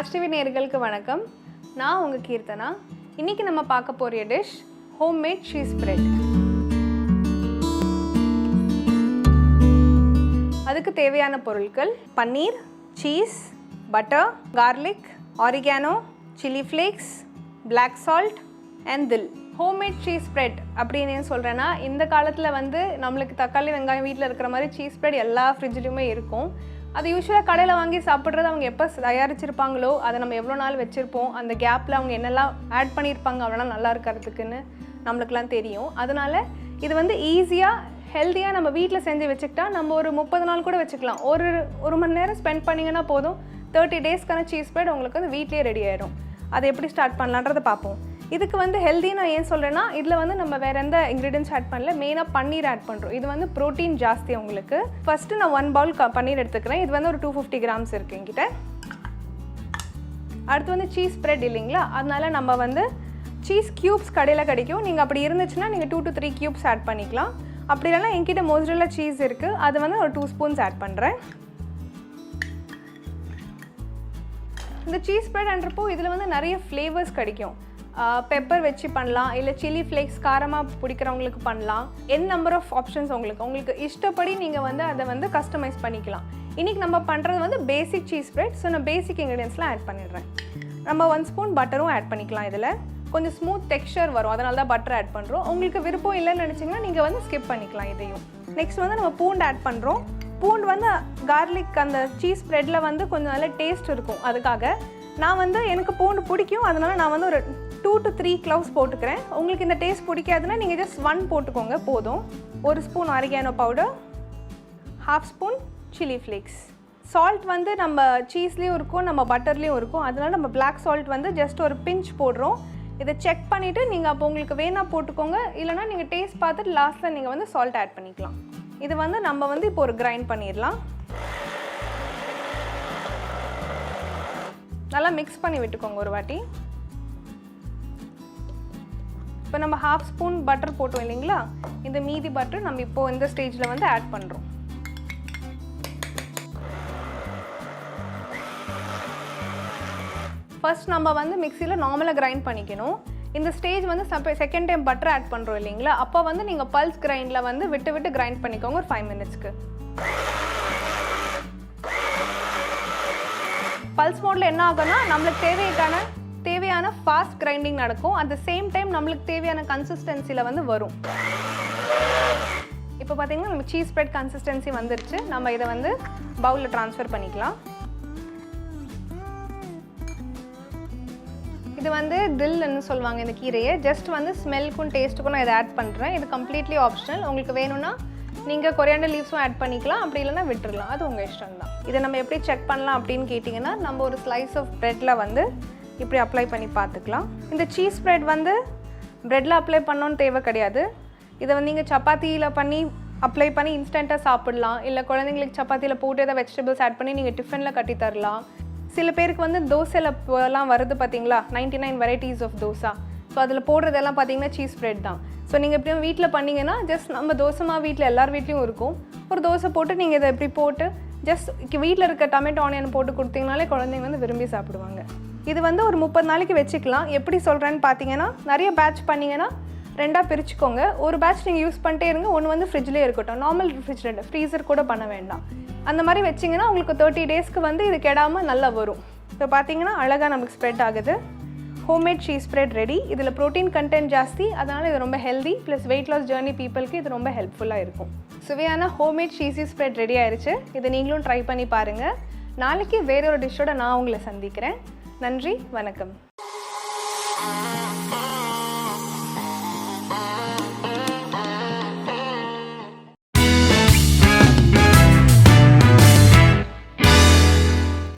Raj TV நேயர்களுக்கு வணக்கம். நான் உங்கள் கீர்த்தனா. இன்றைக்கி நம்ம பார்க்க போகிற டிஷ் ஹோம்மேட் சீஸ் பிரெட். அதுக்கு தேவையான பொருட்கள் paneer, cheese, butter, garlic, oregano, chilli flakes, black salt and dill. Homemade cheese spread அப்படின்னு ஏன் சொல்கிறேன்னா, இந்த காலத்தில் வந்து நம்மளுக்கு தக்காளி வெங்காயம் வீட்டில் இருக்கிற மாதிரி சீஸ் ஸ்ப்ரெட் எல்லா ஃப்ரிட்ஜ்லேயுமே இருக்கும். அது யூஸ்வலாக கடையில் வாங்கி சாப்பிட்றது அவங்க எப்போ தயாரிச்சிருப்பாங்களோ அதை நம்ம எவ்வளோ நாள் வச்சுருப்போம், அந்த கேப்பில் அவங்க என்னெல்லாம் ஆட் பண்ணியிருப்பாங்க அவ்வளோ நல்லா இருக்கிறதுக்குன்னு நம்மளுக்குலாம் தெரியும். அதனால் இது வந்து ஈஸியாக ஹெல்த்தியாக நம்ம வீட்டில் செஞ்சு வச்சுக்கிட்டா நம்ம ஒரு 30 நாள் கூட வச்சுக்கலாம். ஒரு மணி நேரம் ஸ்பெண்ட் பண்ணிங்கன்னா போதும், 30 டேஸ்க்கான சீஸ் ஸ்ப்ரெட் உங்களுக்கு வந்து வீட்லேயே ரெடி ஆகிடும். அதை எப்படி ஸ்டார்ட் பண்ணலான்றதை பார்ப்போம். இதுக்கு வந்து ஹெல்தி நான் ஏன் சொல்கிறேன்னா, இதில் வந்து நம்ம வேறு எந்த இன்க்ரீடியன்ஸ் ஆட் பண்ணல, மெயினாக பன்னீர் ஆட் பண்ணுறோம். இது வந்து ப்ரோட்டீன் ஜாஸ்தி உங்களுக்கு. ஃபஸ்ட்டு நான் 1 பவுல் பன்னீர் எடுத்துக்கிறேன். இது வந்து ஒரு 250 கிராம்ஸ் இருக்குது என்கிட்ட. அடுத்து வந்து சீஸ் ஸ்ப்ரெட் இல்லைங்களா, அதனால நம்ம வந்து சீஸ் க்யூப்ஸ் கடையில் கிடைக்கும். நீங்கள் அப்படி இருந்துச்சுன்னா நீங்கள் 2 to 3 க்யூப்ஸ் ஆட் பண்ணிக்கலாம். அப்படி இல்லைனா என்கிட்ட மோசரல்லா சீஸ் இருக்குது, அது வந்து ஒரு 2 ஸ்பூன்ஸ் ஆட் பண்ணுறேன். இந்த சீஸ் ஸ்ப்ரெட்ன்றப்போ இதில் வந்து நிறைய ஃப்ளேவர்ஸ் கிடைக்கும். பெப்பர் வச்சு பண்ணலாம், இல்லை சில்லி ஃப்ளேக்ஸ் காரமாக பிடிக்கிறவங்களுக்கு பண்ணலாம். நம்பர் ஆஃப் ஆப்ஷன்ஸ் உங்களுக்கு இஷ்டப்படி நீங்கள் வந்து அதை வந்து கஸ்டமைஸ் பண்ணிக்கலாம். இன்றைக்கி நம்ம பண்ணுறது வந்து பேசிக் சீஸ் ஸ்ப்ரெட். ஸோ நான் பேசிக் இன்க்ரீடியன்ஸ்லாம் ஆட் பண்ணிடுறேன். நம்ம 1 ஸ்பூன் பட்டரும் ஆட் பண்ணிக்கலாம். இதில் கொஞ்சம் ஸ்மூத் டெக்ஸ்சர் வரும், அதனால தான் பட்டர் ஆட் பண்ணுறோம். உங்களுக்கு விருப்பம் இல்லைன்னு நினச்சிங்கன்னா நீங்கள் வந்து ஸ்கிப் பண்ணிக்கலாம் இதையும். நெக்ஸ்ட் வந்து நம்ம பூண்டு ஆட் பண்ணுறோம். பூண்டு வந்து கார்லிக் அந்த சீஸ் ஸ்ப்ரெட்டில் வந்து கொஞ்சம் நல்ல டேஸ்ட் இருக்கும். அதுக்காக நான் வந்து எனக்கு பூண்டு பிடிக்கும், அதனால் நான் வந்து ஒரு 2 to 3 க்ளவுஸ் போட்டுக்கிறேன். உங்களுக்கு இந்த டேஸ்ட் பிடிக்காதுன்னா நீங்கள் ஜஸ்ட் 1 போட்டுக்கோங்க போதும். 1 spoon oregano powder, 1/2 spoon chilli flakes. Salt வந்து நம்ம சீஸ்லேயும் இருக்கும், நம்ம பட்டர்லேயும் இருக்கும். அதனால் நம்ம பிளாக் சால்ட் வந்து ஜஸ்ட் ஒரு பிஞ்ச் போடுறோம். இதை செக் பண்ணிவிட்டு நீங்கள் அப்போ உங்களுக்கு வேணா போட்டுக்கோங்க, இல்லைனா நீங்கள் டேஸ்ட் பார்த்துட்டு லாஸ்ட்டில் நீங்கள் வந்து சால்ட் ஆட் பண்ணிக்கலாம். இது வந்து நம்ம வந்து இப்போ ஒரு கிரைண்ட் பண்ணிடலாம். நல்லா மிக்ஸ் பண்ணி விட்டுக்கோங்க ஒரு வாட்டி. இப்போ நம்ம 1/2 ஸ்பூன் பட்டர் போட்டோம் இல்லைங்களா, இந்த மீதி பட்டர் நம்ம இப்போது இந்த ஸ்டேஜில் வந்து ஆட் பண்ணுறோம். ஃபர்ஸ்ட் நம்ம வந்து மிக்சியில் நார்மலாக கிரைண்ட் பண்ணிக்கணும். இந்த ஸ்டேஜ் வந்து செகண்ட் டைம் பட்டர் ஆட் பண்ணுறோம் இல்லைங்களா, அப்போ வந்து நீங்கள் பல்ஸ் கிரைண்டில் வந்து விட்டு கிரைண்ட் பண்ணிக்கோங்க ஒரு 5 மினிட்ஸ்க்கு. பல்ஸ் மோடில் என்ன ஆகும்னா நம்மளுக்கு தேவையான ஃபாஸ்ட் கிரைண்டிங் நடக்கும். அட் த சேம் டைம் நம்மளுக்கு தேவையான கன்சிஸ்டன்சியில் வந்து வரும். இப்போ பார்த்தீங்கன்னா நம்ம சீஸ் ஸ்ப்ரெட் கன்சிஸ்டன்சி வந்துருச்சு. நம்ம இதை வந்து பவுலில் ட்ரான்ஸ்ஃபர் பண்ணிக்கலாம். இது வந்து தில்ன்னு சொல்லுவாங்க இந்த கீரையை. ஜஸ்ட் வந்து ஸ்மெல்க்கும் டேஸ்ட்டுக்கும் நான் இதை ஆட் பண்ணுறேன். இது கம்ப்ளீட்லி ஆப்ஷனல். உங்களுக்கு வேணும்னா நீங்கள் கொரியாண்டர் லீவ்ஸும் ஆட் பண்ணிக்கலாம், அப்படி இல்லைனா விட்டுடலாம், அது உங்கள் இஷ்டம் தான். இதை நம்ம எப்படி செக் பண்ணலாம் அப்படின்னு கேட்டிங்கன்னா, நம்ம ஒரு ஸ்லைஸ் ஆஃப் ப்ரெட்டில் வந்து இப்படி அப்ளை பண்ணி பார்த்துக்கலாம். இந்த சீஸ் ஸ்ப்ரெட் வந்து ப்ரெட்டில் அப்ளை பண்ணணுன்னு தேவை கிடையாது. இதை வந்து நீங்கள் சப்பாத்தியில் அப்ளை பண்ணி இன்ஸ்டண்ட்டாக சாப்பிட்லாம், இல்லை குழந்தைங்களுக்கு சப்பாத்தியில் போட்டு ஏதாவது வெஜிடபிள்ஸ் ஆட் பண்ணி நீங்கள் டிஃபனில் கட்டி தரலாம். சில பேருக்கு வந்து தோசையில் எல்லாம் வருது பார்த்தீங்களா, 99 வெரைட்டிஸ் ஆஃப் தோசா. ஸோ அதில் போடுறதெல்லாம் பார்த்தீங்கன்னா சீஸ் ஸ்ப்ரெட் தான். ஸோ நீங்கள் எப்படியும் வீட்டில் பண்ணிங்கன்னா ஜஸ்ட் நம்ம தோசைமா வீட்டில் எல்லார் வீட்லேயும் இருக்கும், ஒரு தோசை போட்டு நீங்கள் இதை எப்படி போட்டு ஜஸ்ட் வீட்டில் இருக்க டொமேட்டோ ஆனியன் போட்டு கொடுத்தீங்கனாலே குழந்தைங்க வந்து விரும்பி சாப்பிடுவாங்க. இது வந்து ஒரு 30 நாளைக்கு வச்சுக்கலாம். எப்படி சொல்கிறேன்னு பார்த்தீங்கன்னா, நிறைய பேட்ச் பண்ணிங்கன்னா 2ஆக பிரிச்சுக்கோங்க. ஒரு பேட்ச் நீங்கள் யூஸ் பண்ணிட்டே இருங்க, ஒன்று வந்து ஃப்ரிட்ஜ்லேயே இருக்கட்டும். நார்மல் ரெஃப்ரிஜரேட்டர், ஃப்ரீசர் கூட பண்ண வேண்டாம். அந்த மாதிரி வச்சிங்கன்னா உங்களுக்கு 30 டேஸ்க்கு வந்து இது கெடாமல் நல்லா வரும். இப்போ பார்த்தீங்கன்னா அழகாக நமக்கு ஸ்ப்ரெட் ஆகுது. ஹோம்மேட் சீஸ் ஸ்ப்ரெட் ரெடி. இதில் ப்ரோட்டீன் கண்டென்ட் ஜாஸ்தி, அதனால் இது ரொம்ப healthy. Plus weight loss journey பீப்புளுக்கு இது ரொம்ப ஹெல்ப்ஃபுல்லாக இருக்கும். சுவையான ஹோம்மேட் சீஸி ஸ்ப்ரெட் ரெடி ஆயிடுச்சு. இதை நீங்களும் ட்ரை பண்ணி பாருங்கள். நாளைக்கு வேறொரு டிஷ்ஷோட நான் உங்களை சந்திக்கிறேன். நன்றி, வணக்கம்.